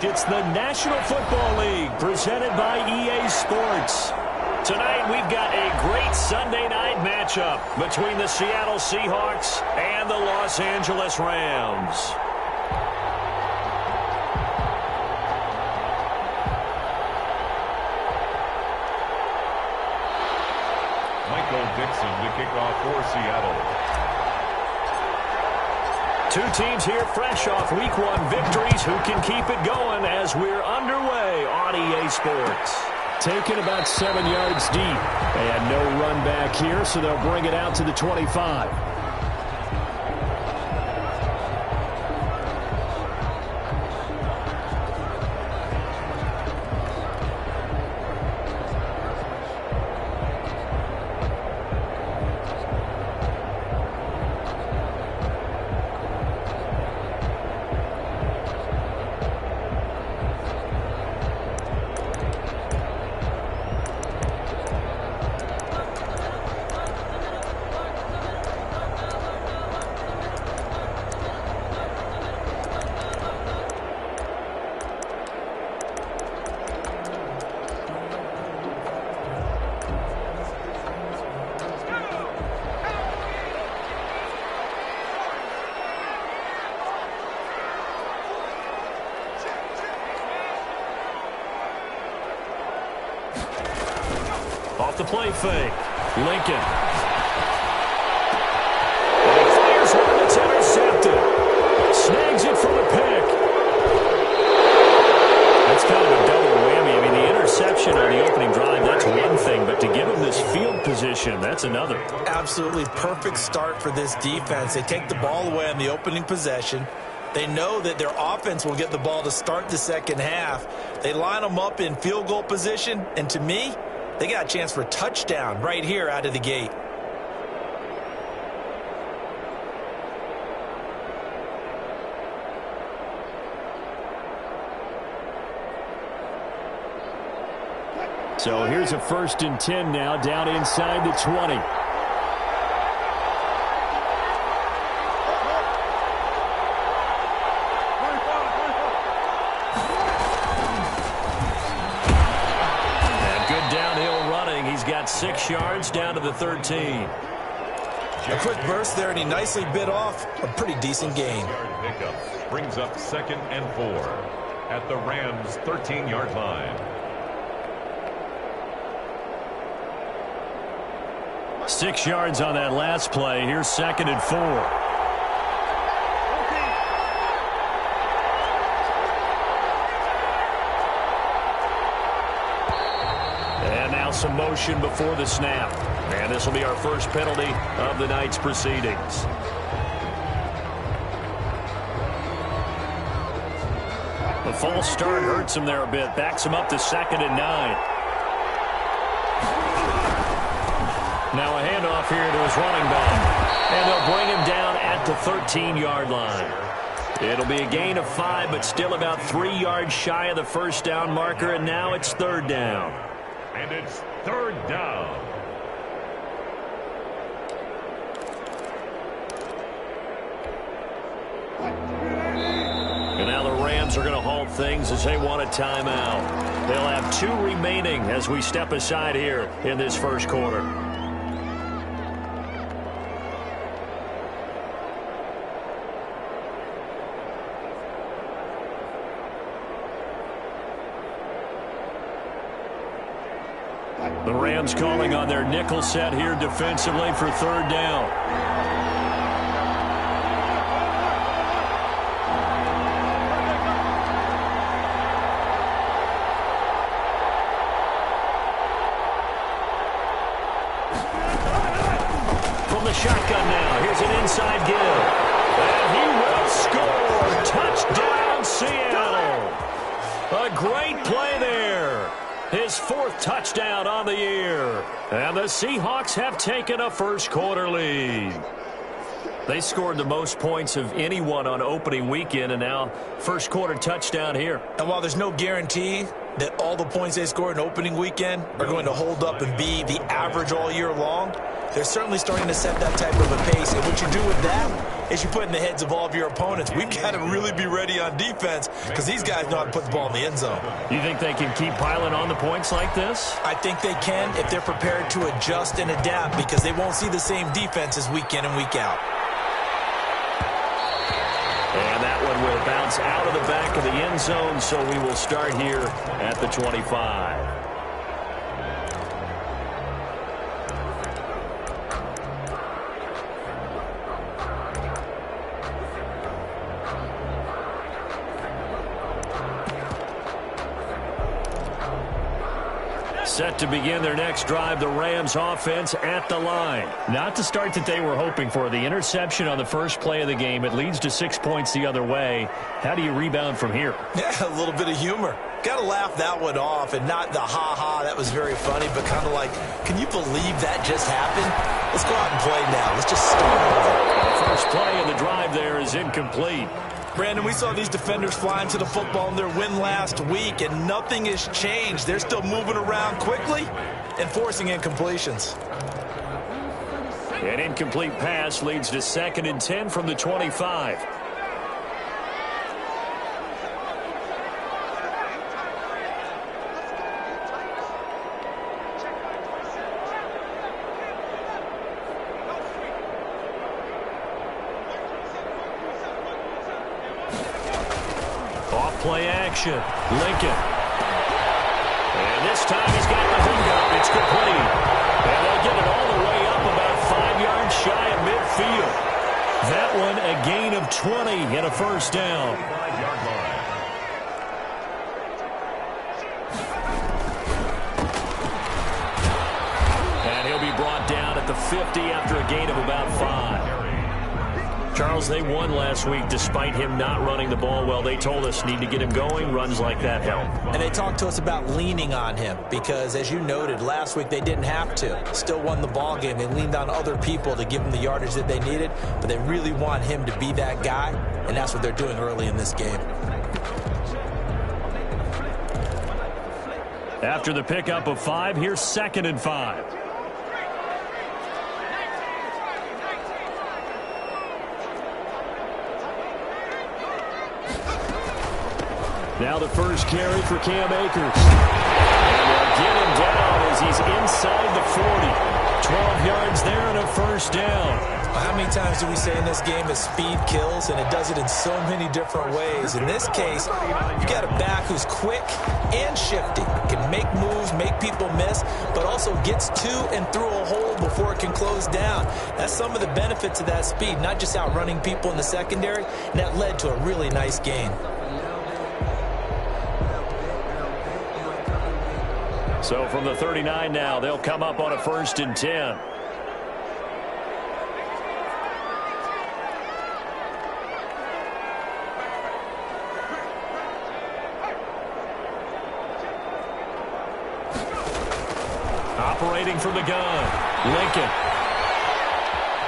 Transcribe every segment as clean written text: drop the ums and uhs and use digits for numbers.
It's the National Football League presented by EA Sports. Tonight we've got a great Sunday night matchup between the Seattle Seahawks and the Los Angeles Rams. Dixon to kick off for Seattle. Two teams here fresh off Week 1 victories who can keep it going as we're underway on EA Sports. Taken about 7 yards deep. And no run back here, so they'll bring it out to the 25. Off the play fake. Lincoln. And he fires one that's intercepted. Snags it for the pick. That's kind of a double whammy. I mean, the interception on the opening drive, that's one thing. But to give him this field position, that's another. Absolutely perfect start for this defense. They take the ball away on the opening possession. They know that their offense will get the ball to start the second half. They line them up in field goal position. And to me, they got a chance for a touchdown right here out of the gate. So here's a 1st and 10 now, down inside the 20. Good downhill running. He's got 6 yards down to the 13. A quick burst there, and he nicely bit off a pretty decent gain. Pickup brings up 2nd and 4 at the Rams' 13-yard line. 6 yards on that last play. Here's 2nd and 4. Some motion before the snap. And this will be our first penalty of the night's proceedings. The false start hurts him there a bit. Backs him up to 2nd and 9. Now a handoff here to his running back. And they'll bring him down at the 13-yard line. It'll be a gain of 5, but still about 3 yards shy of the first down marker. And now it's 3rd down. And it's 3rd down. And now the Rams are going to halt things as they want a timeout. They'll have 2 remaining as we step aside here in this first quarter. The Rams calling on their nickel set here defensively for 3rd down. From the shotgun now, here's an inside give. And he will score. Touchdown, Seattle. A great play there. His 4th touchdown on the year. And the Seahawks have taken a first quarter lead. They scored the most points of anyone on opening weekend, and now first quarter touchdown here. And while there's no guarantee that all the points they scored in opening weekend are going to hold up and be the average all year long, they're certainly starting to set that type of a pace. And what you do with that as you put in the heads of all of your opponents. We've got to really be ready on defense because these guys know how to put the ball in the end zone. You think they can keep piling on the points like this? I think they can if they're prepared to adjust and adapt because they won't see the same defenses week in and week out. And that one will bounce out of the back of the end zone, so we will start here at the 25. Set to begin their next drive, the Rams offense at the line. Not the start that they were hoping for. The interception on the first play of the game. It leads to 6 points the other way. How do you rebound from here? Yeah, a little bit of humor. Got to laugh that one off and not the ha-ha, that was very funny, but kind of like, can you believe that just happened? Let's go out and play now. Let's just start over. The first play of the drive there is incomplete. Brandon, we saw these defenders flying to the football in their win last week, and nothing has changed. They're still moving around quickly and forcing incompletions. An incomplete pass leads to 2nd and 10 from the 25. Play action. Lincoln. And this time he's got the hook up. It's complete. And they'll get it all the way up about 5 yards shy of midfield. That one a gain of 20 and a first down. And he'll be brought down at the 50 after a gain of about 5. Charles, they won last week despite him not running the ball well. They told us need to get him going. Runs like that help. And they talked to us about leaning on him because, as you noted, last week they didn't have to. Still won the ball game. They leaned on other people to give them the yardage that they needed, but they really want him to be that guy, and that's what they're doing early in this game. After the pickup of 5, here's 2nd and 5. Now the first carry for Cam Akers. And they'll get him down as he's inside the 40. 12 yards there and a first down. How many times do we say in this game that speed kills, and it does it in so many different ways? In this case, you got a back who's quick and shifty, can make moves, make people miss, but also gets to and through a hole before it can close down. That's some of the benefits of that speed, not just outrunning people in the secondary, and that led to a really nice gain. So from the 39 now, they'll come up on a 1st and 10. Operating from the gun, Lincoln.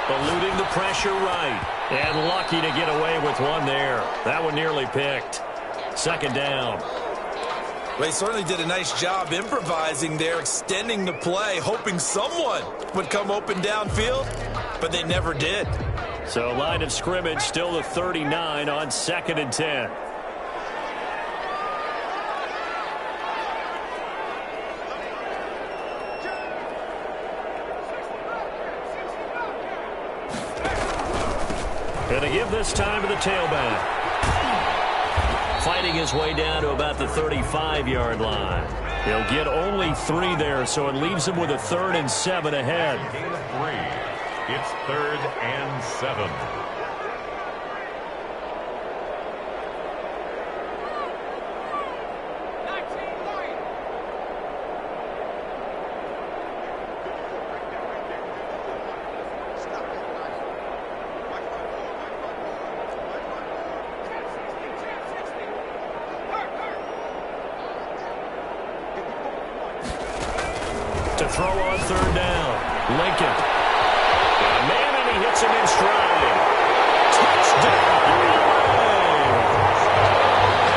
Eluding the pressure right. And lucky to get away with one there. That one nearly picked. 2nd down. Well, he certainly did a nice job improvising there, extending the play, hoping someone would come open downfield, but they never did. So line of scrimmage still the 39 on 2nd and 10. And they give this time to the tailback. Fighting his way down to about the 35-yard line. He'll get only 3 there, so it leaves him with a 3rd and 7 ahead. Gain of 3. It's 3rd and 7. To throw on 3rd down. Lincoln. And man, and he hits him in stride. Touchdown!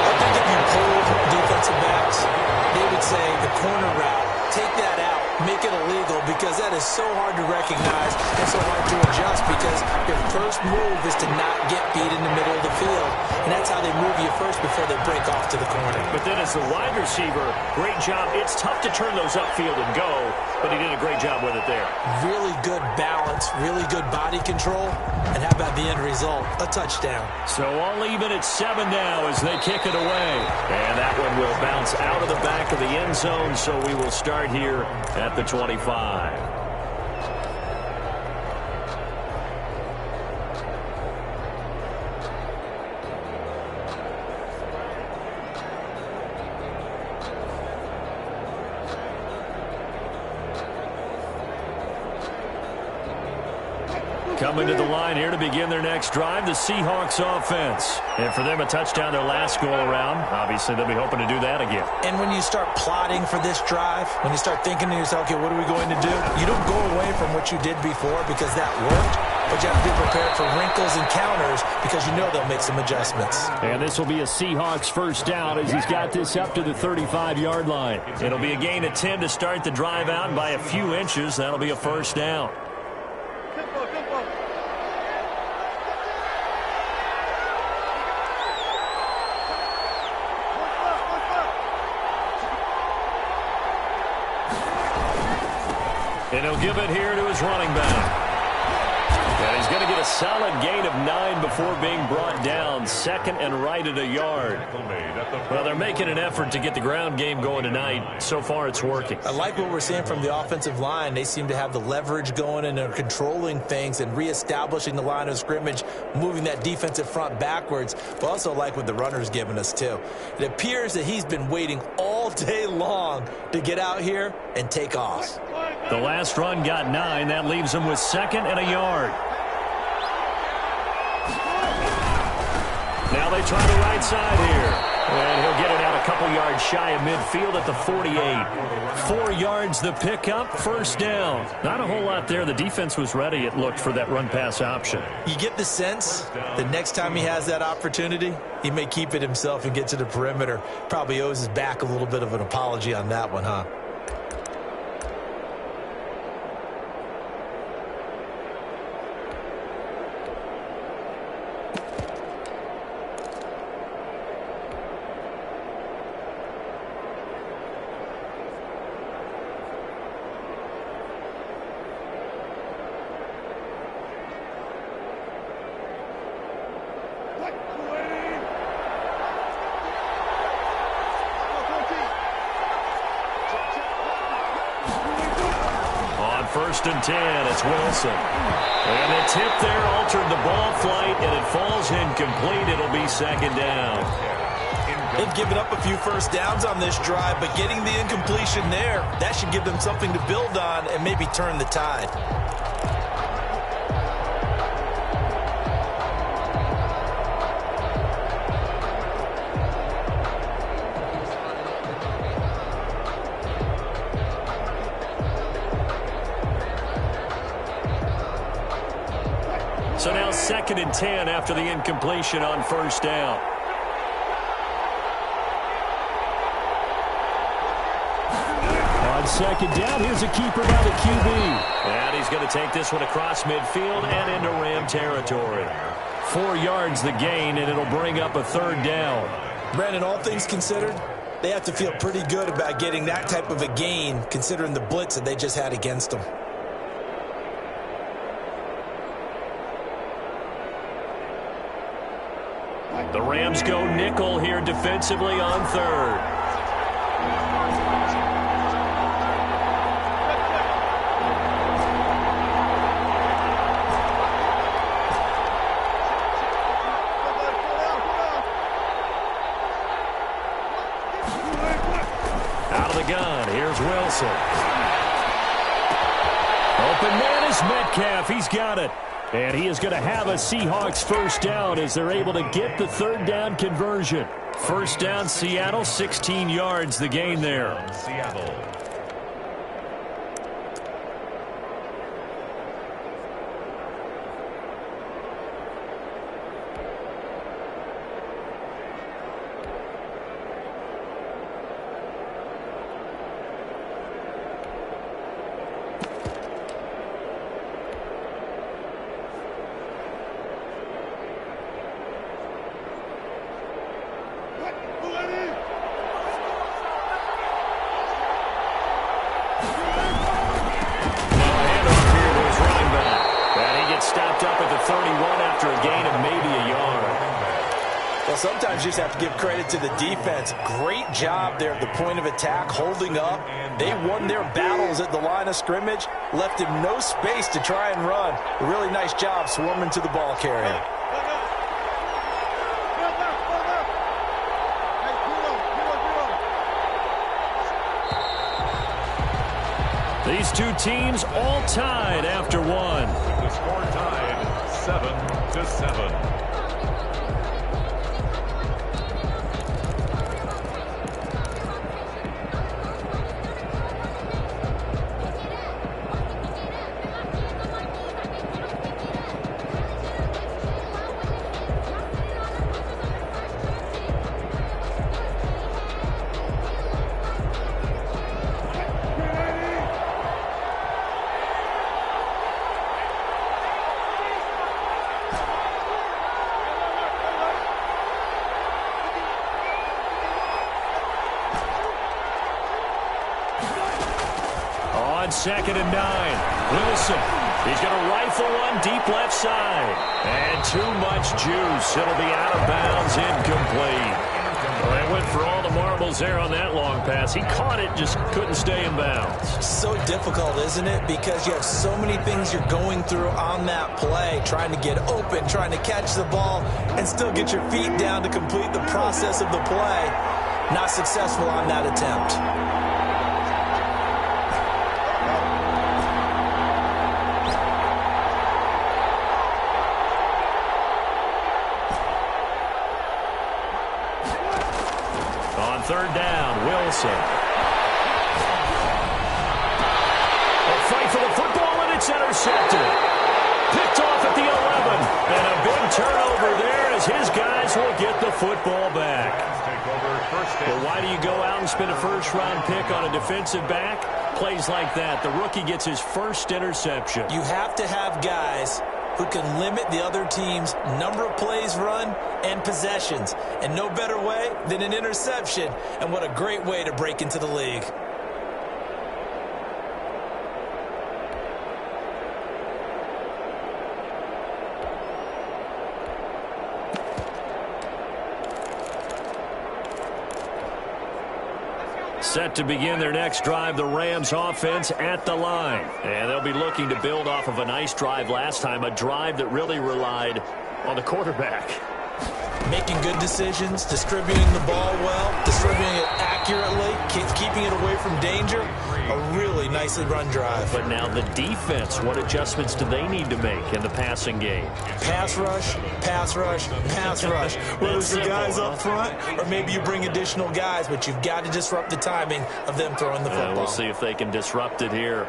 I think if you pulled defensive backs, they would say the corner route, take that out, make it illegal, because that is so hard to recognize and so hard to adjust, because your first move is to not get beat in the middle of the field. And that's how they move you first before they break off to the corner. But then as the wide receiver, great job. It's tough to turn those upfield and go, but he did a great job with it there. Really good balance, really good body control, and how about the end result? A touchdown. So all even at 7 now as they kick it away. And that one will bounce out of the back of the end zone, so we will start here at the 25. Coming to the line here to begin their next drive, the Seahawks offense. And for them, a touchdown their last go-around. Obviously, they'll be hoping to do that again. And when you start plotting for this drive, when you start thinking to yourself, okay, what are we going to do? You don't go away from what you did before because that worked, but you have to be prepared for wrinkles and counters because you know they'll make some adjustments. And this will be a Seahawks first down as he's got this up to the 35-yard line. It'll be a gain of 10 to start the drive out, and by a few inches, that'll be a first down. And he'll give it here to his running back. And he's going to get a solid gain of 9 before being brought down. Second and right at a yard. Well, they're making an effort to get the ground game going tonight. So far, it's working. I like what we're seeing from the offensive line. They seem to have the leverage going, and they're controlling things and reestablishing the line of scrimmage, moving that defensive front backwards. But also like what the runner's giving us, too. It appears that he's been waiting all day long to get out here and take off. The last run got 9. That leaves him with second and a yard. Now they try the right side here. And he'll get it out a couple yards shy of midfield at the 48. 4 yards the pickup, first down. Not a whole lot there. The defense was ready, it looked, for that run-pass option. You get the sense the next time he has that opportunity, he may keep it himself and get to the perimeter. Probably owes his back a little bit of an apology on that one, huh? First and 10, it's Wilson. And the tip there altered the ball flight, and it falls incomplete. It'll be second down. They've given up a few first downs on this drive, but getting the incompletion there, that should give them something to build on and maybe turn the tide. So now second and 10 after the incompletion on first down. On second down, here's a keeper by the QB. And he's going to take this one across midfield and into Ram territory. 4 yards the gain, and it'll bring up a third down. Brandon, all things considered, they have to feel pretty good about getting that type of a gain, considering the blitz that they just had against them. The Rams go nickel here defensively on third. Out of the gun, here's Wilson. Open man is Metcalf. He's got it. And he is going to have a Seahawks first down as they're able to get the third down conversion. First down, Seattle, 16 yards, the gain there. Seattle. 31 after a gain of maybe a yard. Well, sometimes you just have to give credit to the defense. Great job there at the point of attack, holding up. They won their battles at the line of scrimmage, left him no space to try and run. A really nice job swarming to the ball carrier. These two teams all tied after one. The score tied 7-7. Second and 9. Wilson. He's going to rifle one deep left side. And too much juice. It'll be out of bounds, incomplete. Well, they went for all the marbles there on that long pass. He caught it, just couldn't stay in bounds. So difficult, isn't it? Because you have so many things you're going through on that play, trying to get open, trying to catch the ball, and still get your feet down to complete the process of the play. Not successful on that attempt. Third down, Wilson. A fight for the football, and it's intercepted. Picked off at the 11. And a big turnover there as his guys will get the football back. Well, why do you go out and spend a first-round pick on a defensive back? Plays like that. The rookie gets his first interception. You have to have guys who can limit the other team's number of plays run and possessions. And no better way than an interception. And what a great way to break into the league. Set to begin their next drive, the Rams offense at the line. And they'll be looking to build off of a nice drive last time, a drive that really relied on the quarterback. Making good decisions, distributing the ball well, distributing it accurately, keeping it away from danger. A really nicely run drive. But now the defense, what adjustments do they need to make in the passing game? Pass rush, pass rush, pass rush. Whether it's the guys up front or maybe you bring additional guys, but you've got to disrupt the timing of them throwing the football. We'll see if they can disrupt it here.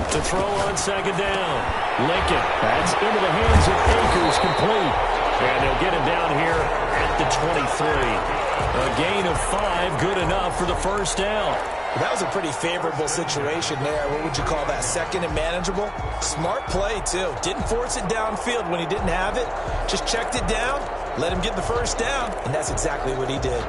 To throw on second down. Lincoln. That's into the hands of Akers, complete. And they'll get him down here at the 23. A gain of 5, good enough for the first down. That was a pretty favorable situation there. What would you call that? Second and manageable? Smart play, too. Didn't force it downfield when he didn't have it. Just checked it down, let him get the first down, and that's exactly what he did.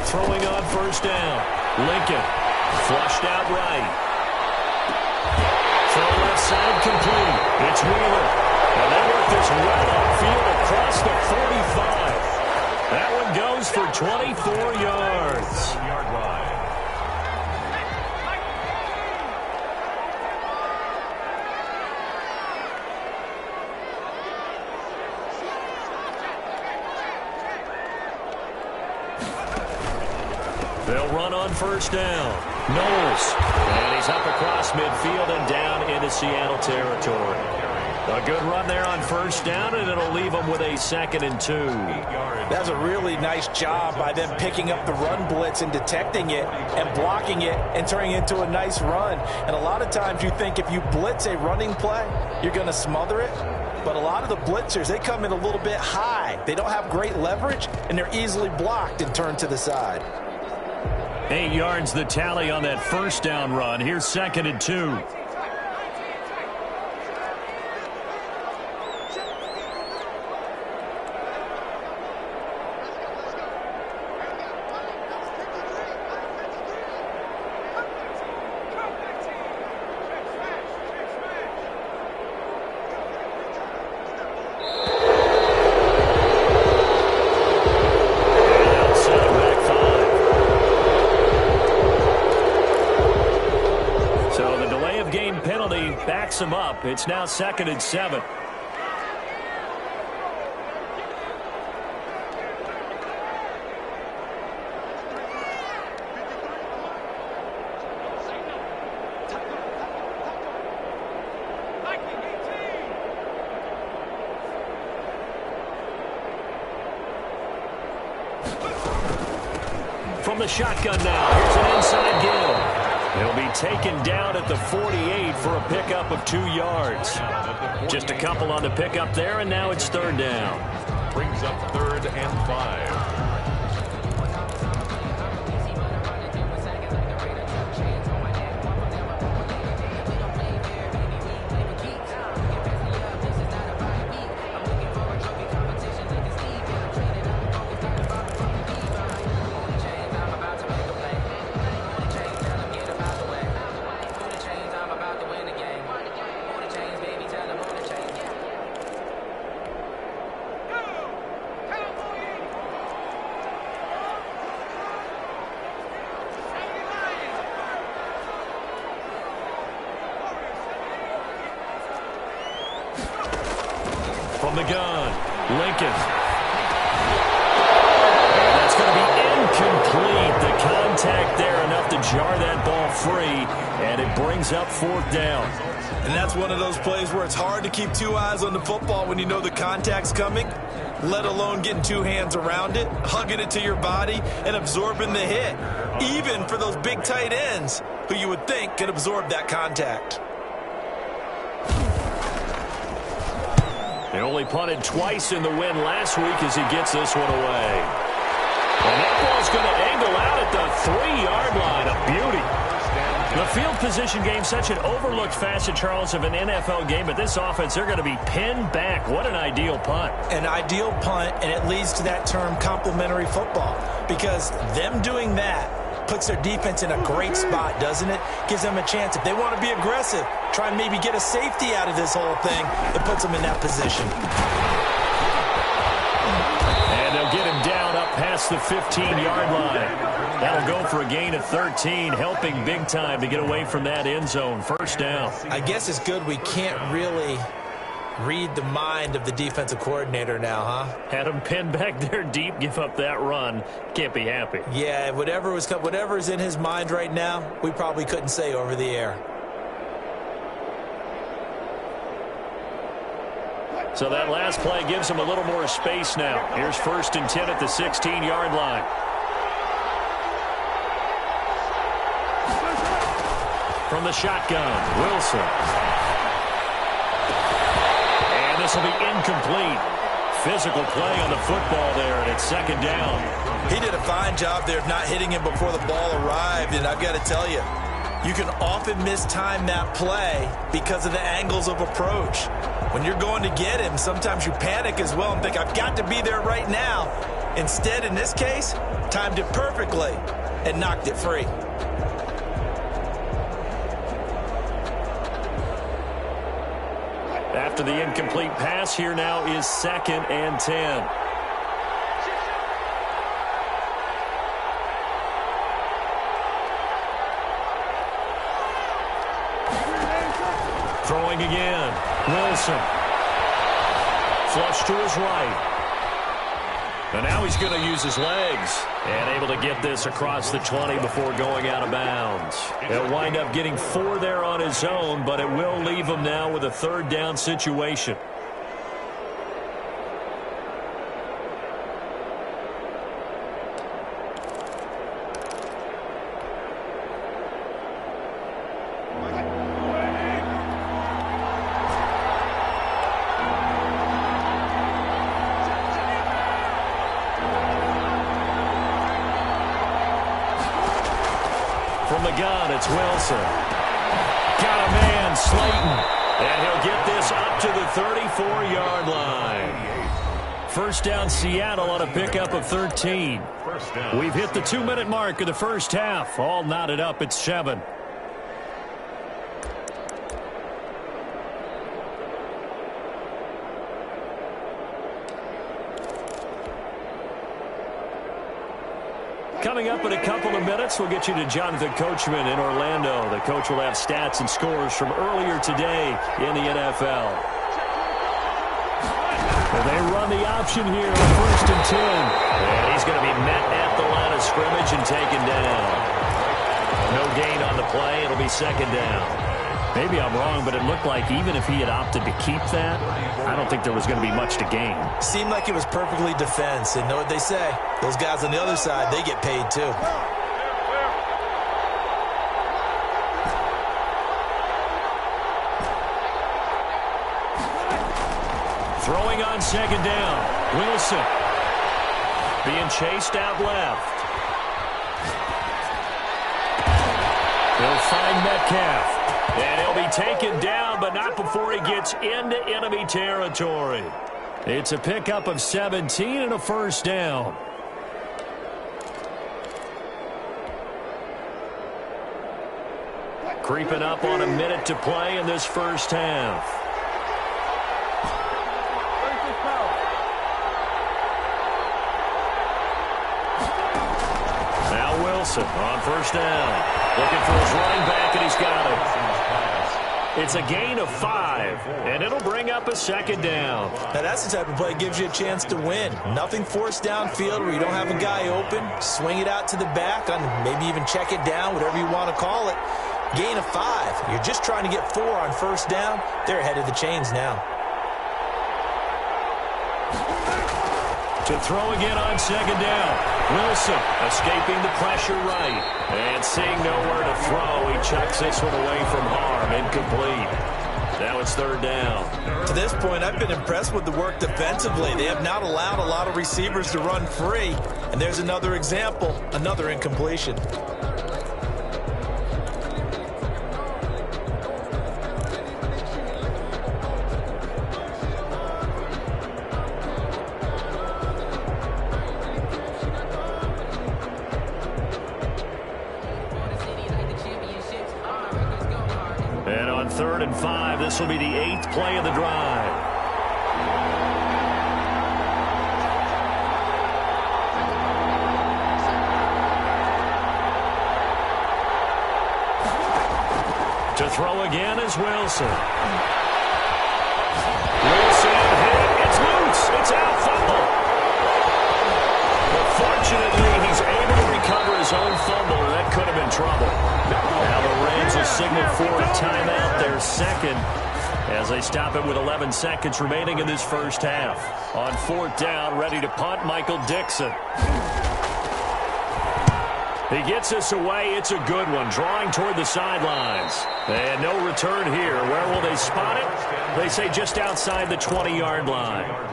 Throwing on first down. Lincoln flushed out right. Throw left side complete. It's Wheeler. And they work this right upfield across the 45. That one goes for 24 yards. Yard line. They'll run on first down. Knowles. And he's up across midfield and down into Seattle territory. A good run there on first down, and it'll leave them with a 2nd and 2. That's a really nice job by them picking up the run blitz and detecting it and blocking it and turning it into a nice run. And a lot of times you think if you blitz a running play, you're going to smother it. But a lot of the blitzers, they come in a little bit high. They don't have great leverage, and they're easily blocked and turned to the side. 8 yards the tally on that first down run. Here's 2nd and 2. Him up. It's now 2nd and 7. From the shotgun now, here's an inside give. He'll be taken down at the 48 for a pickup of 2 yards. Just a couple on the pickup there, and now it's 3rd down. Brings up 3rd and 5. From the gun, Lincoln. And that's going to be incomplete. The contact there enough to jar that ball free, and it brings up 4th down. And that's one of those plays where it's hard to keep 2 eyes on the football when you know the contact's coming, let alone getting 2 hands around it, hugging it to your body, and absorbing the hit, even for those big tight ends who you would think could absorb that contact. They only punted twice in the win last week as he gets this one away. And that ball's going to angle out at the 3-yard line. A beauty. The field position game, such an overlooked facet, Charles, of an NFL game. But this offense, they're going to be pinned back. What an ideal punt. An ideal punt, and it leads to that term complementary football. Because them doing that puts their defense in a great spot, doesn't it? Gives them a chance. If they want to be aggressive, try and maybe get a safety out of this whole thing, it puts them in that position. And they'll get him down up past the 15-yard line. That'll go for a gain of 13, helping big time to get away from that end zone. 1st down. I guess it's good we can't really read the mind of the defensive coordinator now, huh? Had him pinned back there deep, give up that run. Can't be happy. Yeah, whatever's in his mind right now, we probably couldn't say over the air. So that last play gives him a little more space now. Here's 1st and 10 at the 16-yard line. From the shotgun, Wilson. And this will be incomplete. Physical play on the football there, and it's 2nd down. He did a fine job there of not hitting him before the ball arrived, and I've got to tell you, you can often mistime that play because of the angles of approach. When you're going to get him, sometimes you panic as well and think, I've got to be there right now. Instead, in this case, timed it perfectly and knocked it free. After the incomplete pass, here now is 2nd and 10. Throwing again. Wilson. Flush to his right. And now he's going to use his legs. And able to get this across the 20 before going out of bounds. He'll wind up getting 4 there on his own, but it will leave him now with a third down situation. From the gun, it's Wilson. Got a man, Slayton. And he'll get this up to the 34-yard line. First down, Seattle on a pickup of 13. We've hit the 2-minute mark of the first half. All knotted up at 7. Coming up in a couple of minutes, we'll get you to Jonathan Coachman in Orlando. The coach will have stats and scores from earlier today in the NFL. And they run the option here on 1st and 10. And he's going to be met at the line of scrimmage and taken down. No gain on the play. It'll be second down. Maybe I'm wrong, but it looked like even if he had opted to keep that, I don't think there was going to be much to gain. Seemed like it was perfectly defense. And know what they say? Those guys on the other side, they get paid too. Throwing on second down. Wilson being chased out left. He'll find Metcalf. And he'll be taken down, but not before he gets into enemy territory. It's a pickup of 17 and a first down. Creeping up on a minute to play in this first half. Now Wilson on first down. Looking for his running back, and he's got it. It's a gain of 5, and it'll bring up a second down. Now that's the type of play that gives you a chance to win. Nothing forced downfield where you don't have a guy open. Swing it out to the back, maybe even check it down, whatever you want to call it. Gain of 5. You're just trying to get 4 on first down. They're ahead of the chains now. To throw again on second down. Wilson escaping the pressure right. And seeing nowhere to throw, he chucks this one away from harm. Incomplete. Now it's third down. To this point, I've been impressed with the work defensively. They have not allowed a lot of receivers to run free. And there's another example, another incompletion. And on 3rd and 5, this will be the 8th play of the drive. To throw again is Wilson. Wilson hit. It's loose. It's out. Fumble. But fortunately, he's able to recover his own fumble, and that could have been trouble. Now the Rams will signal for a timeout, their second, as they stop it with 11 seconds remaining in this first half. On 4th down, ready to punt, Michael Dixon. He gets this away. It's a good one, drawing toward the sidelines. And no return here. Where will they spot it? They say just outside the 20-yard line.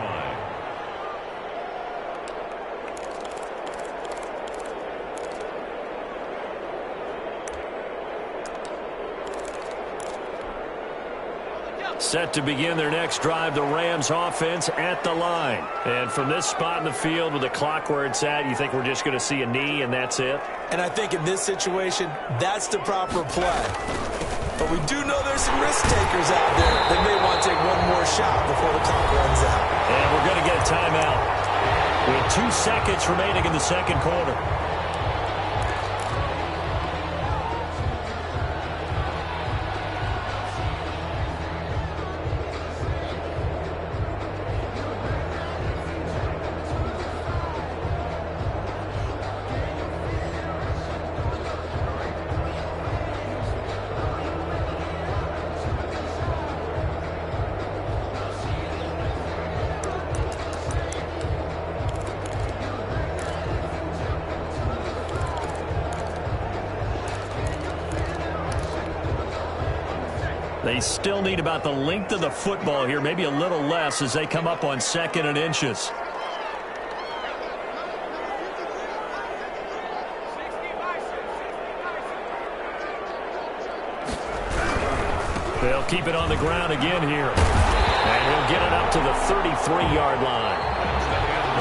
Set to begin their next drive, the Rams offense at the line. And from this spot in the field with the clock where it's at, you think we're just going to see a knee and that's it? And I think in this situation, that's the proper play. But we do know there's some risk takers out there. They may want to take one more shot before the clock runs out. And we're going to get a timeout with 2 seconds remaining in the second quarter. They still need about the length of the football here, maybe a little less as they come up on 2nd and inches. They'll keep it on the ground again here. And he'll get it up to the 33-yard line.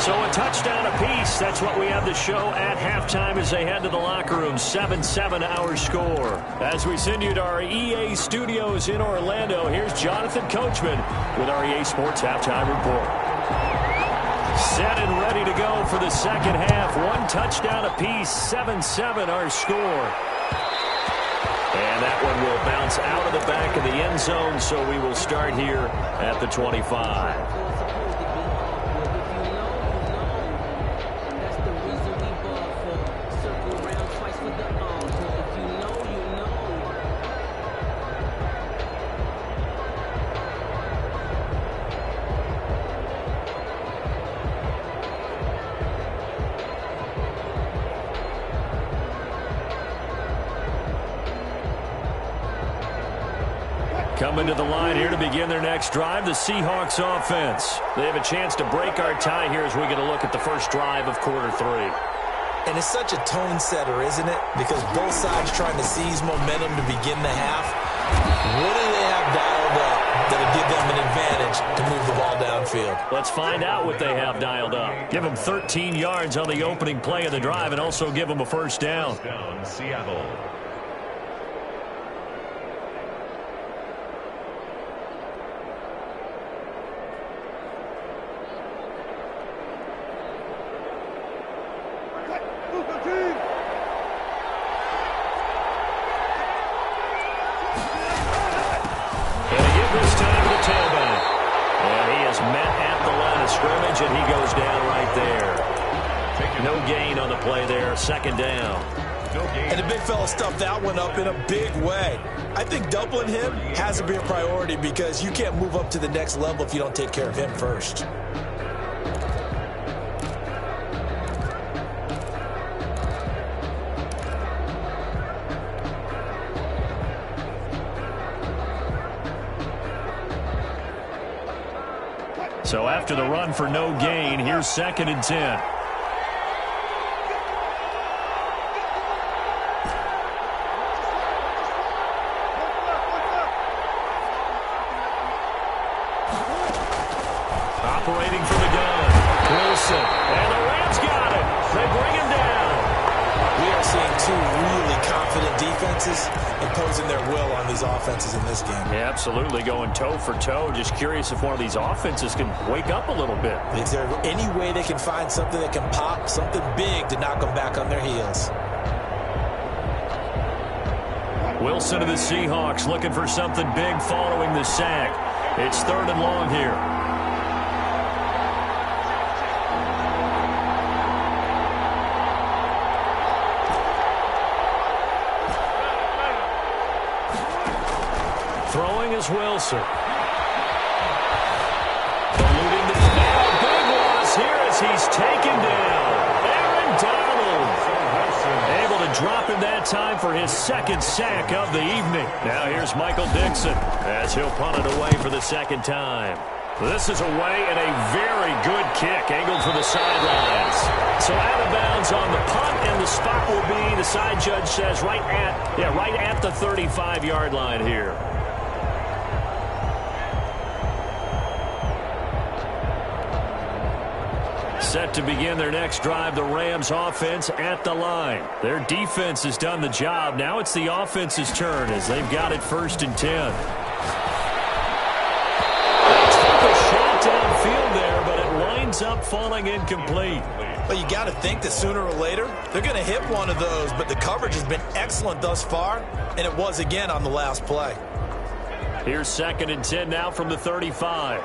So a touchdown apiece. That's what we have to show at halftime as they head to the locker room. 7-7 our score. As we send you to our EA studios in Orlando, here's Jonathan Coachman with our EA Sports Halftime Report. Set and ready to go for the second half. One touchdown apiece. 7-7 our score. And that one will bounce out of the back of the end zone, so we will start here at the 25. Coming to the line here to begin their next drive, the Seahawks offense. They have a chance to break our tie here as we get a look at the first drive of quarter 3. And it's such a tone setter, isn't it? Because both sides trying to seize momentum to begin the half. What do they have dialed up that'll give them an advantage to move the ball downfield? Let's find out what they have dialed up. Give them 13 yards on the opening play of the drive and also give them a first down. Seattle. And he goes down right there. No gain on the play there. Second down. And the big fella stuffed that one up in a big way. I think doubling him has to be a priority because you can't move up to the next level if you don't take care of him first. So after the run for no gain, here's 2nd and 10. Operating from the gun, Wilson. And the Rams got it. They bring him down. We are seeing two really confident defenses imposing their will on these offenses in this game. Yeah, absolutely, going toe for toe. Just curious if one of these offenses can wake up a little bit. Is there any way they can find something that can pop, something big to knock them back on their heels? Wilson of the Seahawks looking for something big following the sack. It's 3rd and long here. Throwing is Wilson. Eluding the big loss here as he's taken down. Aaron Donald. Able to drop him that time for his 2nd sack of the evening. Now here's Michael Dixon as he'll punt it away for the 2nd time. This is away and a very good kick angled for the sidelines. So out of bounds on the punt, and the spot will be, the side judge says, right at the 35-yard line here. Set to begin their next drive, the Rams offense at the line. Their defense has done the job. Now it's the offense's turn as they've got it 1st and 10. They took a shot downfield there, but it winds up falling incomplete. But you got to think that sooner or later they're going to hit one of those, but the coverage has been excellent thus far, and it was again on the last play. Here's 2nd and 10 now from the 35.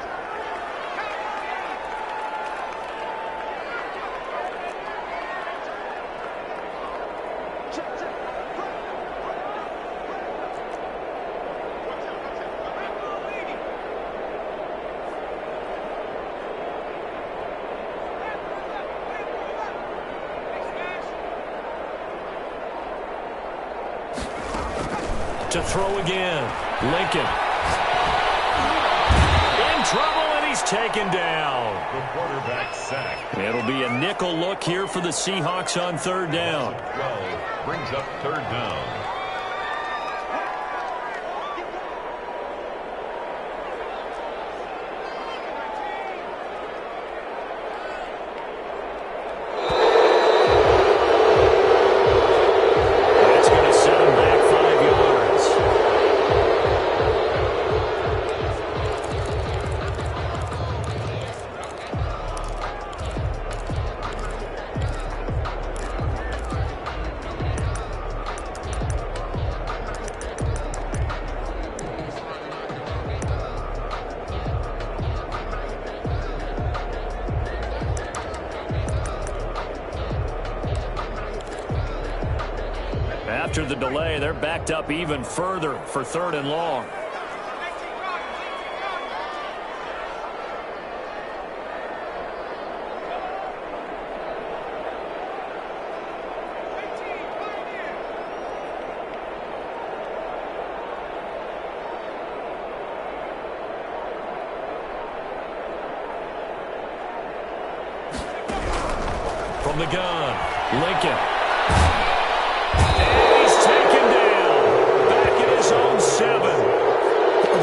To throw again, Lincoln. he's taken down. The quarterback sack. It'll be a nickel look here for the Seahawks on third down. 12 brings up third down. After the delay, they're backed up even further for third and long. From the gun, Lincoln.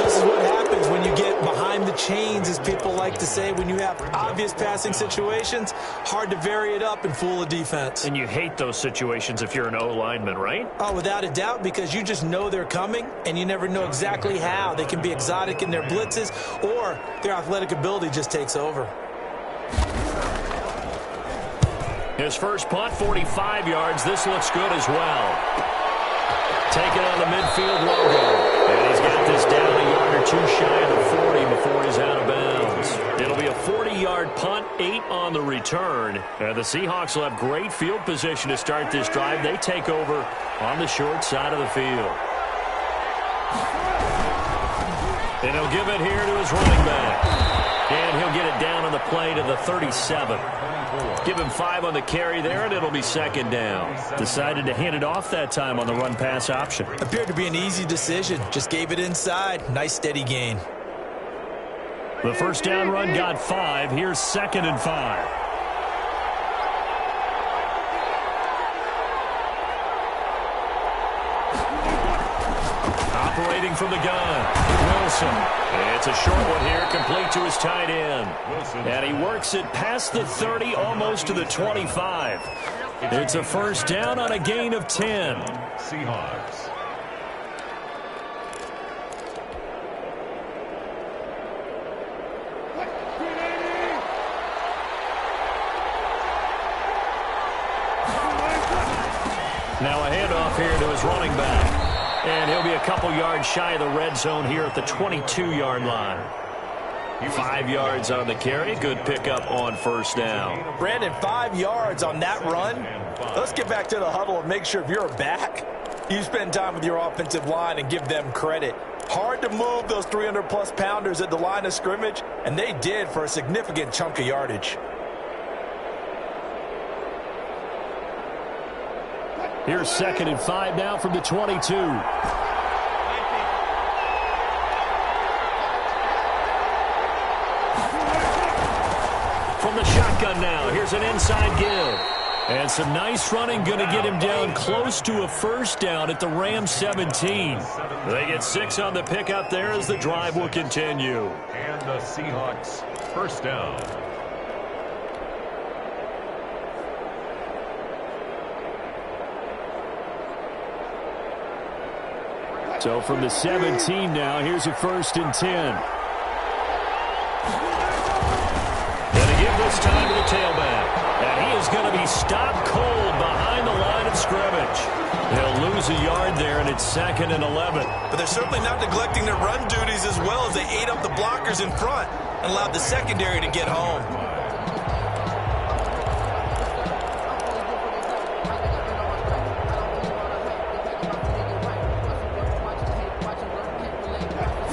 This is what happens when you get behind the chains, as people like to say. When you have obvious passing situations, hard to vary it up and fool a defense. And you hate those situations if you're an O-lineman, right? Oh, without a doubt, because you just know they're coming, and you never know exactly how. They can be exotic in their blitzes, or their athletic ability just takes over. His first punt, 45 yards. This looks good as well. Taken on the midfield logo. And he's got this down a yard or two shy of the 40 before he's out of bounds. It'll be a 40-yard punt, 8 on the return. And the Seahawks will have great field position to start this drive. They take over on the short side of the field. And he'll give it here to his running back. And he'll get it down on the play to the 37. Give him 5 on the carry there, and it'll be second down. Decided to hand it off that time on the run-pass option. Appeared to be an easy decision. Just gave it inside. Nice, steady gain. The first down run got 5. Here's 2nd and 5. Operating from the gun, Wilson. It's a short one here, complete to his tight end. And he works it past the 30, almost to the 25. It's a first down on a gain of 10. Seahawks. Now a handoff here to his running back. And he'll be a couple yards shy of the red zone here at the 22-yard line. 5 yards on the carry. Good pickup on first down. Brandon, 5 yards on that run. Let's get back to the huddle and make sure if you're back, you spend time with your offensive line and give them credit. Hard to move those 300-plus pounders at the line of scrimmage, and they did for a significant chunk of yardage. Here's 2nd and 5 now from the 22. From the shotgun now, here's an inside give. And some nice running, going to get him down close to a first down at the Rams 17. They get 6 on the pickup there as the drive will continue. And the Seahawks first down. So from the 17 now, here's a 1st and 10. And to give this time to the tailback. And he is going to be stopped cold behind the line of scrimmage. They'll lose a yard there, and it's 2nd and 11. But they're certainly not neglecting their run duties as well as they ate up the blockers in front and allowed the secondary to get home.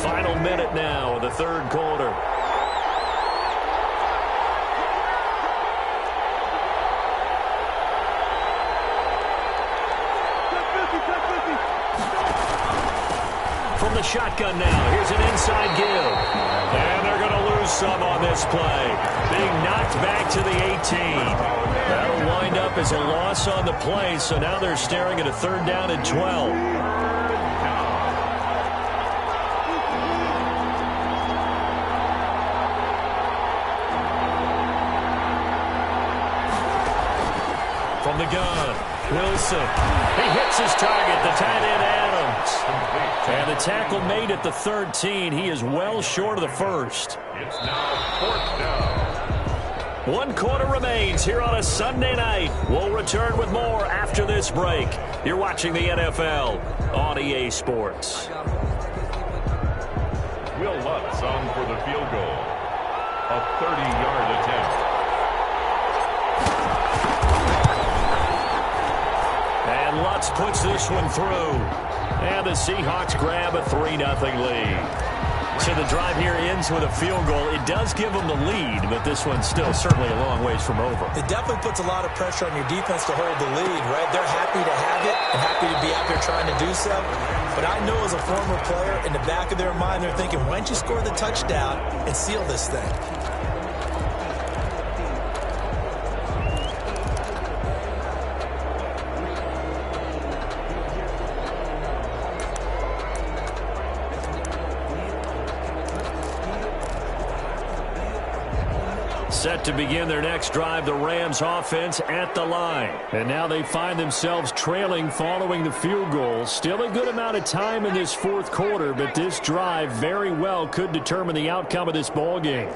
Final minute now of the third quarter. From the shotgun now, here's an inside give. And they're going to lose lose some on this play. Being knocked back to the 18. That'll wind up as a loss on the play, so now they're staring at a 3rd down and 12. From the gun, Wilson. He hits his target, the tight end Adams. And the tackle made at the 13. He is well short of the first. It's now 4th down. 1 quarter remains here on a Sunday night. We'll return with more after this break. You're watching the NFL on EA Sports. Will Lutz on for the field goal. A 30-yard attempt. And Lutz puts this one through. And the Seahawks grab a 3-0 lead. So the drive here ends with a field goal. It does give them the lead, but this one's still certainly a long ways from over. It definitely puts a lot of pressure on your defense to hold the lead, right? They're happy to have it and happy to be out there trying to do so. But I know as a former player, in the back of their mind, they're thinking, why don't you score the touchdown and seal this thing? Set to begin their next drive, the Rams offense at the line. And now they find themselves trailing following the field goal. Still a good amount of time in this 4th quarter, but this drive very well could determine the outcome of this ball game.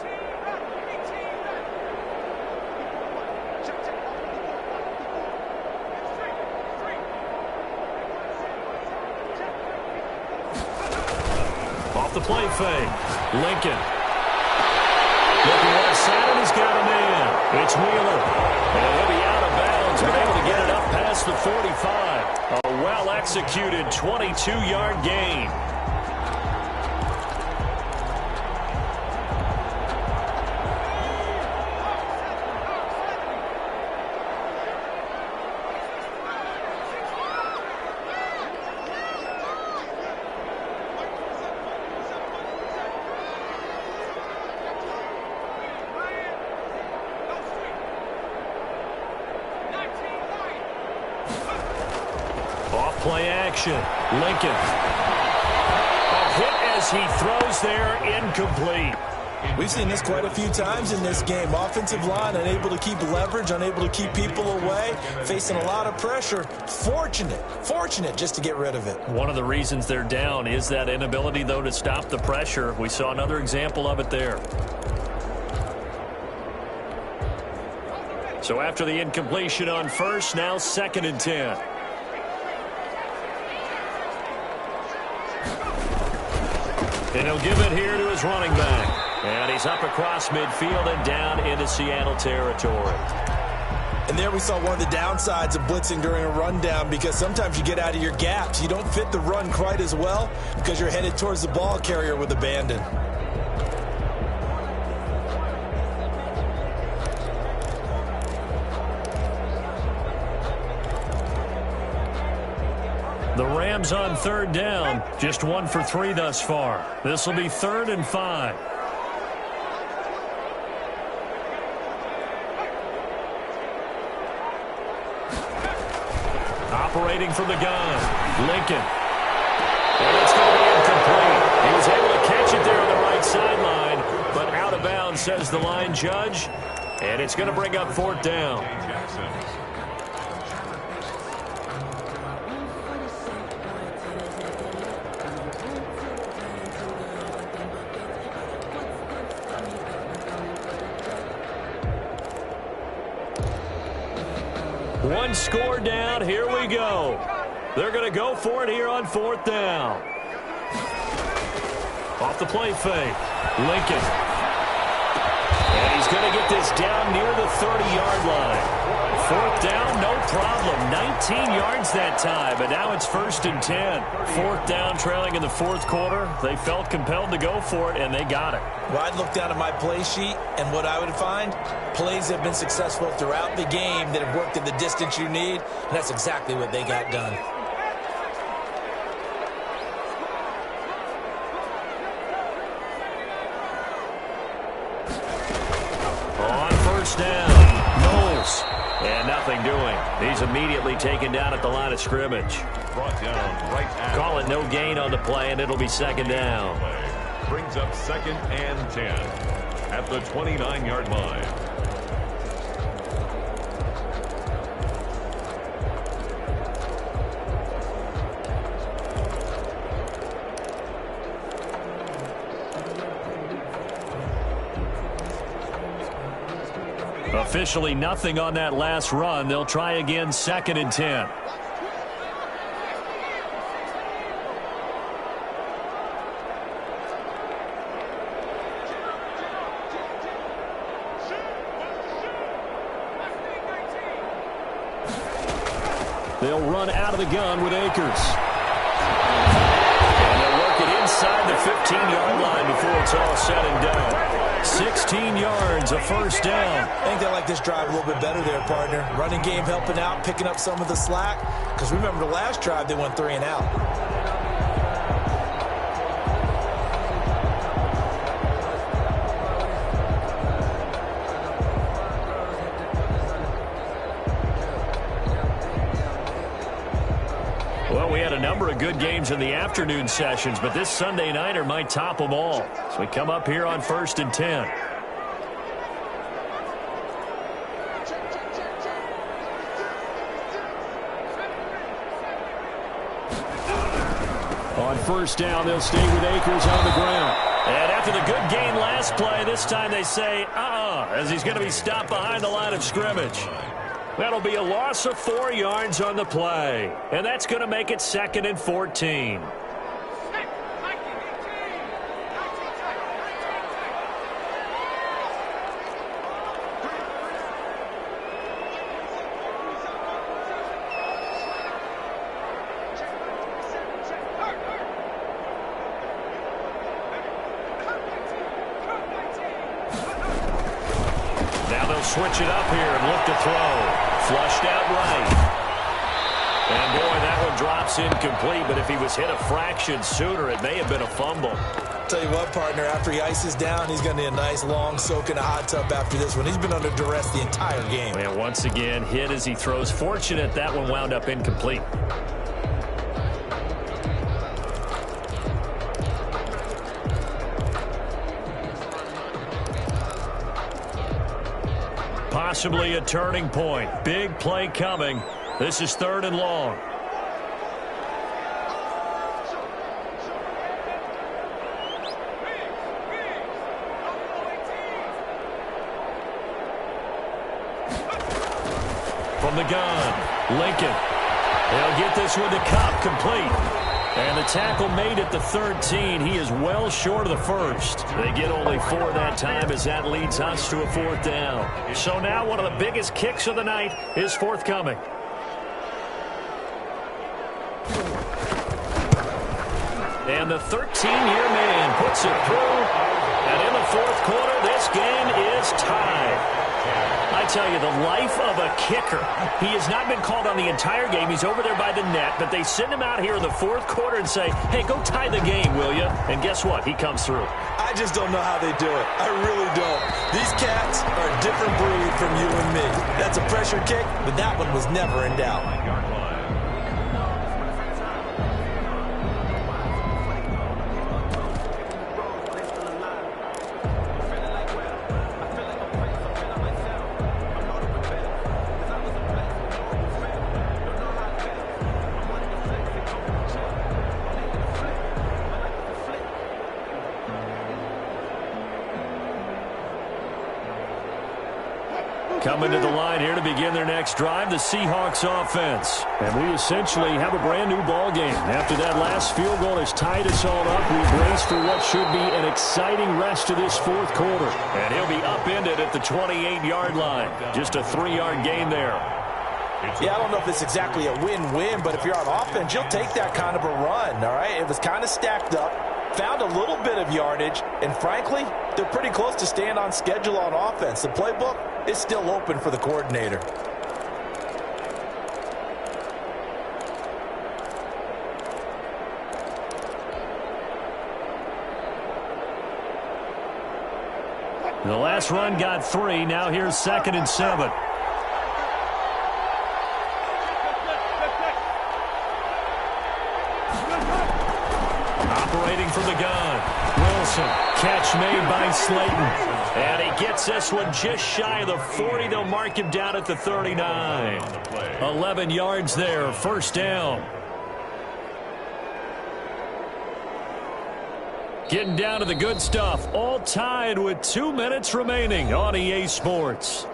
Off the play fake, Lincoln. Looking left side, and he's got a man. It's Wheeler. And he'll be out of bounds, but able to get it up past the 45. A well-executed 22-yard gain. Play action. Lincoln. A hit as he throws there, incomplete. We've seen this quite a few times in this game. Offensive line unable to keep leverage, unable to keep people away, facing a lot of pressure. Fortunate just to get rid of it. One of the reasons they're down is that inability, though, to stop the pressure. We saw another example of it there. So after the incompletion on first, now 2nd and 10. And he'll give it here to his running back. And he's up across midfield and down into Seattle territory. And there we saw one of the downsides of blitzing during a rundown, because sometimes you get out of your gaps. You don't fit the run quite as well because you're headed towards the ball carrier with abandon. The Rams on 3rd down, just 1 for 3 thus far. This will be 3rd and 5. Operating from the gun, Lincoln. And it's going to be incomplete. He was able to catch it there on the right sideline, but out of bounds, says the line judge. And it's going to bring up 4th down. One score down. Here we go. They're going to go for it here on 4th down. Off the play fake. Lincoln. And he's going to get this down near the 30-yard line. 4th down, no problem. 19 yards that time, but now it's 1st and 10. 4th down, trailing in the 4th quarter. They felt compelled to go for it, and they got it. Well, I'd look down at my play sheet, and what I would find, plays have been successful throughout the game that have worked at the distance you need, and that's exactly what they got done. nothing doing. He's immediately taken down at the line of scrimmage. Brought down right at. Call it no gain on the play, and it'll be second down. Brings up 2nd and 10 at the 29-yard line. Officially nothing on that last run. They'll try again, 2nd and 10. They'll run out of the gun with Akers. And they'll work it inside the 15-yard line before it's all said and done. 16 yards, a first down. I think they like this drive a little bit better there, partner. Running game helping out, picking up some of the slack. Because remember the last drive, they went 3 and out. Well, we had a number of good games in the afternoon sessions, but this Sunday nighter might top them all. So we come up here on 1st and 10. On first down, they'll stay with Akers on the ground. And after the good gain last play, this time they say, as he's going to be stopped behind the line of scrimmage. That'll be a loss of 4 yards on the play. And that's going to make it 2nd and 14. Switch it up here and look to throw. Flushed out right. And boy, that one drops incomplete, but if he was hit a fraction sooner, it may have been a fumble. Tell you what, partner, after he ices down, he's going to need a nice long soak in a hot tub after this one. He's been under duress the entire game. And once again, hit as he throws. Fortunate that one wound up incomplete. Possibly a turning point. Big play coming. This is 3rd and long. From the gun, Lincoln. They'll get this one to Cup, complete. And the tackle made at the 13. He is well short of the first. They get only 4 that time as that leads us to a 4th down. So now one of the biggest kicks of the night is forthcoming. And the 13-year man puts it through. And in the 4th quarter, this game is tied. I tell you, the life of a kicker. He has not been called on the entire game. He's over there by the net, but they send him out here in the 4th quarter and say, hey, go tie the game, will you? And guess what? He comes through. I just don't know how they do it. I really don't. These cats are a different breed from you and me. That's a pressure kick, but that one was never in doubt. Coming to the line here to begin their next drive, the Seahawks offense. And we essentially have a brand new ball game. After that last field goal has tied us all up, we brace for what should be an exciting rest of this 4th quarter. And he'll be upended at the 28-yard line. Just a 3-yard gain there. Yeah, I don't know if it's exactly a win-win, but if you're on offense, you'll take that kind of a run, all right? It was kind of stacked up, found a little bit of yardage, and frankly, they're pretty close to staying on schedule on offense. The playbook is still open for the coordinator. The last run got 3. Now here's 2nd and 7. hitting from the gun. Wilson, catch made by Slayton. And he gets this one just shy of the 40. They'll mark him down at the 39. 11 yards there, first down. Getting down to the good stuff, all tied with 2 minutes remaining on EA Sports.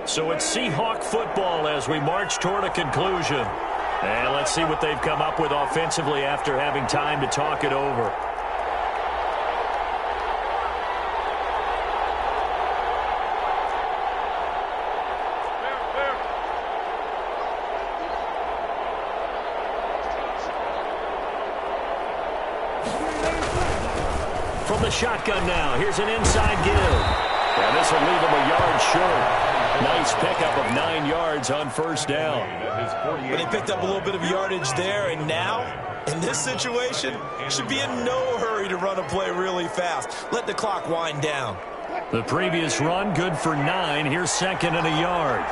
So it's Seahawk football as we march toward a conclusion. And let's see what they've come up with offensively after having time to talk it over. From the shotgun now, here's an inside give. And this will leave him a yard short. Nice pickup of 9 yards on first down. But they picked up a little bit of yardage there, and now, in this situation, should be in no hurry to run a play really fast. Let the clock wind down. The previous run, good for 9. Here's second and a yard.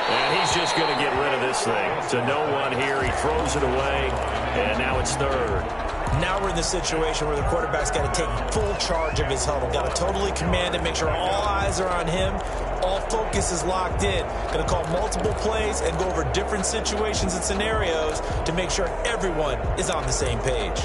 And he's just going to get rid of this thing. To no one here. He throws it away, and now it's third. Now we're in the situation where the quarterback's got to take full charge of his huddle. Got to totally command it, make sure all eyes are on him. All focus is locked in. Going to call multiple plays and go over different situations and scenarios to make sure everyone is on the same page.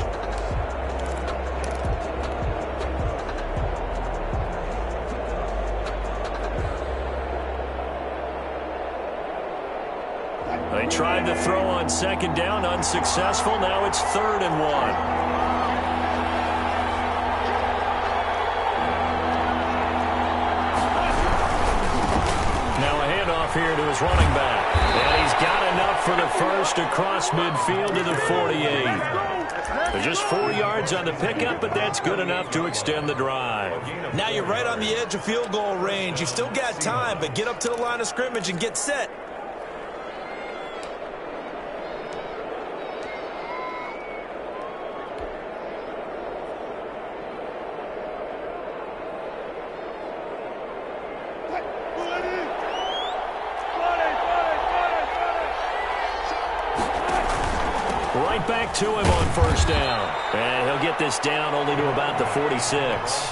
They tried to throw on second down, unsuccessful. Now it's 3rd and 1. Now a handoff here to his running back. And he's got enough for the first across midfield to the 48. They're just 4 yards on the pickup, but that's good enough to extend the drive. Now you're right on the edge of field goal range. You've still got time, but get up to the line of scrimmage and get set. Right back to him on first down. And he'll get this down only to about the 46.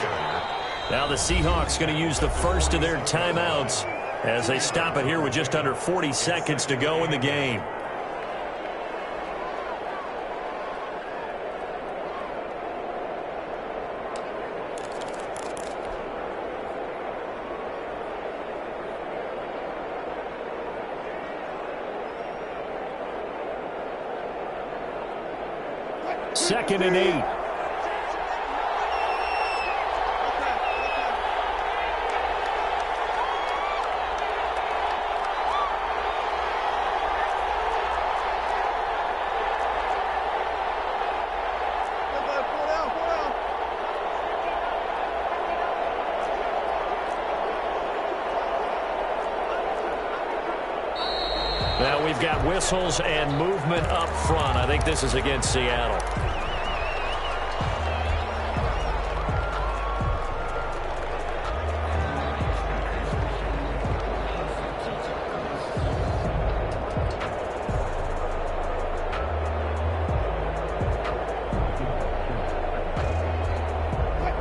Now the Seahawks going to use the first of their timeouts as they stop it here with just under 40 seconds to go in the game. Second and 8. Now we've got whistles and movement up front. I think this is against Seattle.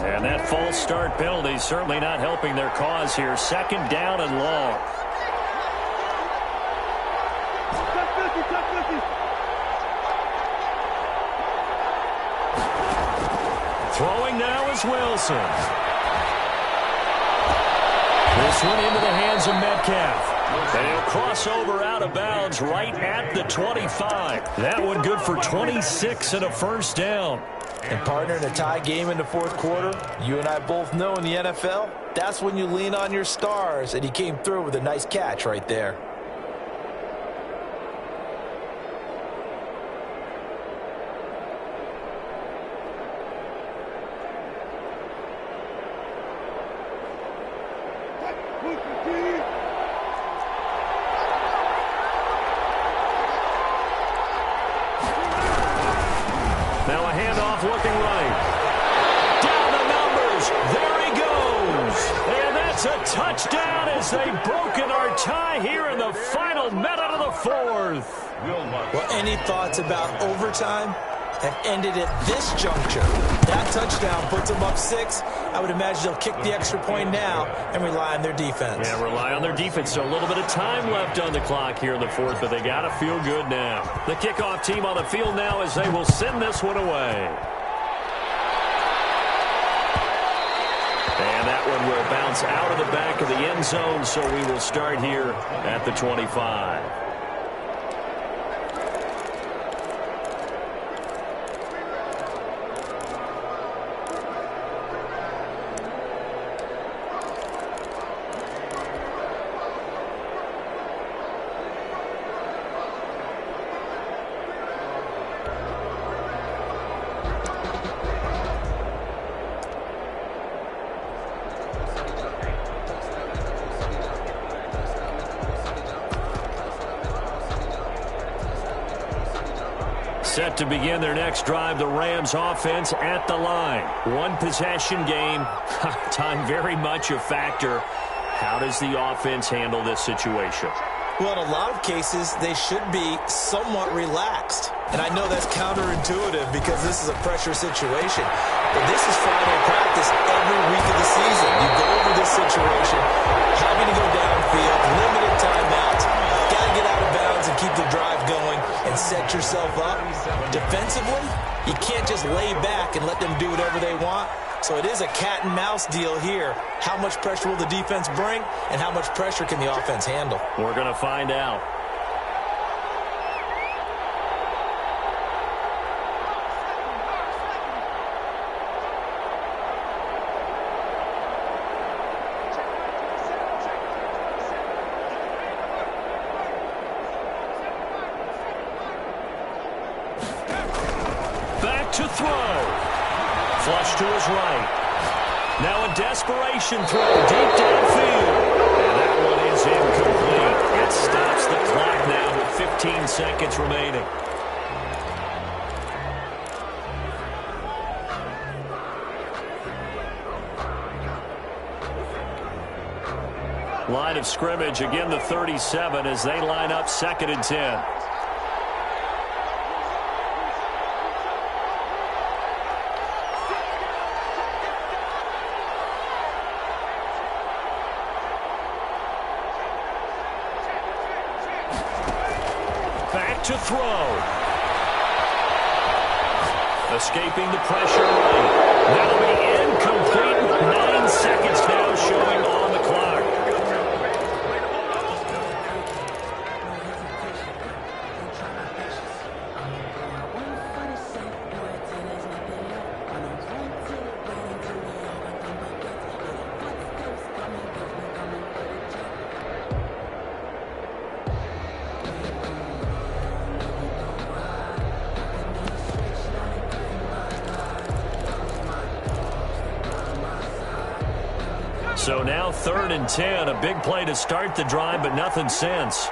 And that false start penalty certainly not helping their cause here. Second down and long. Throwing now is Wilson. This one into the hands of Metcalf. And he'll cross over out of bounds right at the 25. That one good for 26 and a first down. And partner, in a tie game in the fourth quarter, you and I both know in the NFL, that's when you lean on your stars, and he came through with a nice catch right there. Now a handoff looking right. Down the numbers. There he goes. And that's a touchdown as they've broken our tie here in the final minute of the fourth. Well, any thoughts about overtime have ended at this juncture. That touchdown puts them up 6. I would imagine they'll kick the extra point now and rely on their defense. Yeah, rely on their defense. So a little bit of time left on the clock here in the fourth, but they got to feel good now. The kickoff team on the field now as they will send this one away. And that one will bounce out of the back of the end zone, so we will start here at the 25. Set to begin their next drive, the Rams offense at the line. One possession game, time very much a factor. How does the offense handle this situation? Well, in a lot of cases, they should be somewhat relaxed. And I know that's counterintuitive because this is a pressure situation. But this is Friday practice every week of the season. You go over this situation, having to go downfield, limited timeouts, got to get out of bounds and keep the drive going and set yourself up. Defensively, you can't just lay back and let them do whatever they want. So it is a cat and mouse deal here. How much pressure will the defense bring, and how much pressure can the offense handle? We're going to find out. Back to throw. Flush to his right. Now a desperation throw deep downfield. And that one is incomplete. It stops the clock now with 15 seconds remaining. Line of scrimmage, again the 37 as they line up 2nd and 10. To throw. Escaping the pressure right. That'll be incomplete with 9 seconds now showing on the clock. So now 3rd and 10, a big play to start the drive, but nothing since.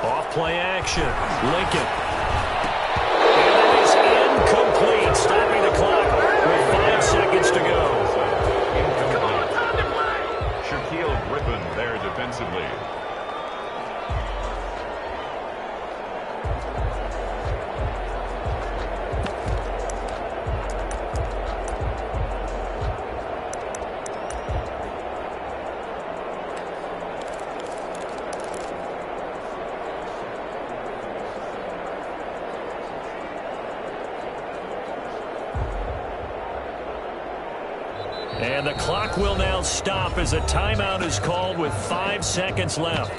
Off play action, Lincoln. And it is incomplete, stopping the clock with 5 seconds to go. There defensively. And the clock will now stop as a timeout is called with 5 seconds left.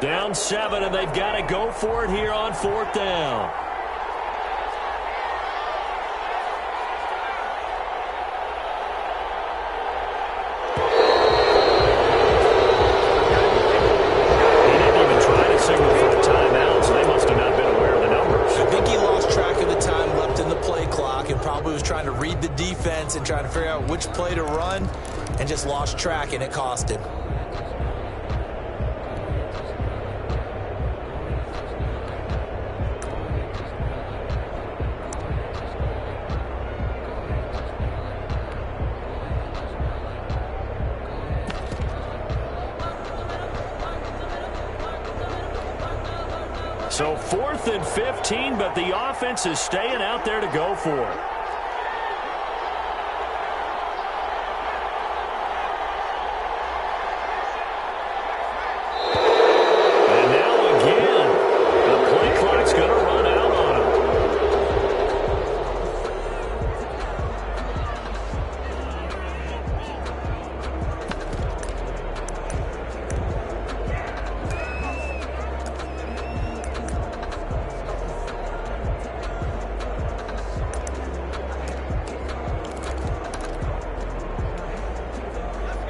Down 7, and they've got to go for it here on 4th down. He didn't even try to signal for a timeout, so they must have not been aware of the numbers. I think he lost track of the time left in the play clock and probably was trying to read the defense and trying to figure out which play to run and just lost track, and it cost him. So 4th and 15, but the offense is staying out there to go for it. And now again, the play clock's going to run out on him.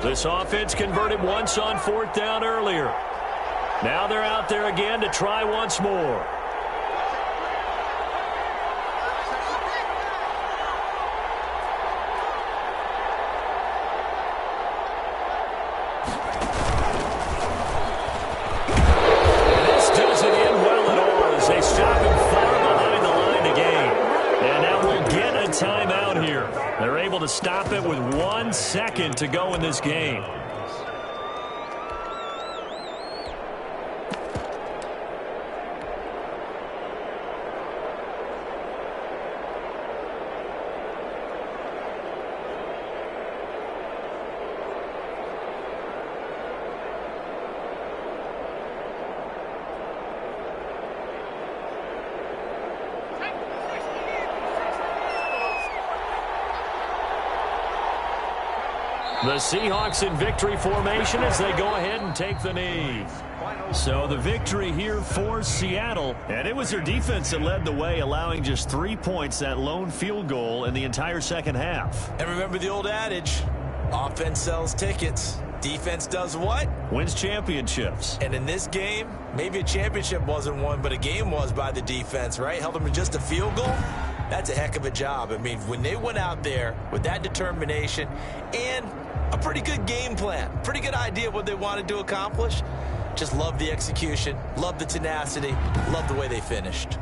This offense converted once on 4th down earlier. Now they're out there again to try once more. This doesn't end well at all as they stop him far behind the line to gain. And now we'll get a timeout here. They're able to stop it with 1 second to go in this game. The Seahawks in victory formation as they go ahead and take the knee. So the victory here for Seattle. And it was their defense that led the way, allowing just 3 points, that lone field goal in the entire second half. And remember the old adage, offense sells tickets. Defense does what? Wins championships. And in this game, maybe a championship wasn't won, but a game was by the defense, right? Held them to just a field goal. That's a heck of a job. I mean, when they went out there with that determination and a pretty good game plan, pretty good idea of what they wanted to accomplish, just love the execution, love the tenacity, love the way they finished.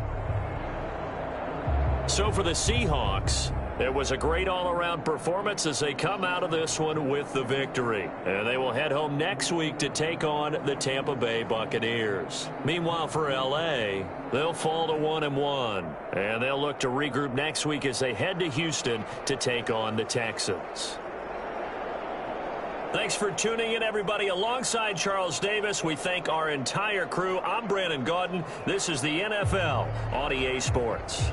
So for the Seahawks, it was a great all-around performance as they come out of this one with the victory. And they will head home next week to take on the Tampa Bay Buccaneers. Meanwhile, for L.A., they'll fall to 1-1. And they'll look to regroup next week as they head to Houston to take on the Texans. Thanks for tuning in, everybody. Alongside Charles Davis, we thank our entire crew. I'm Brandon Gaudin. This is the NFL on EA Sports.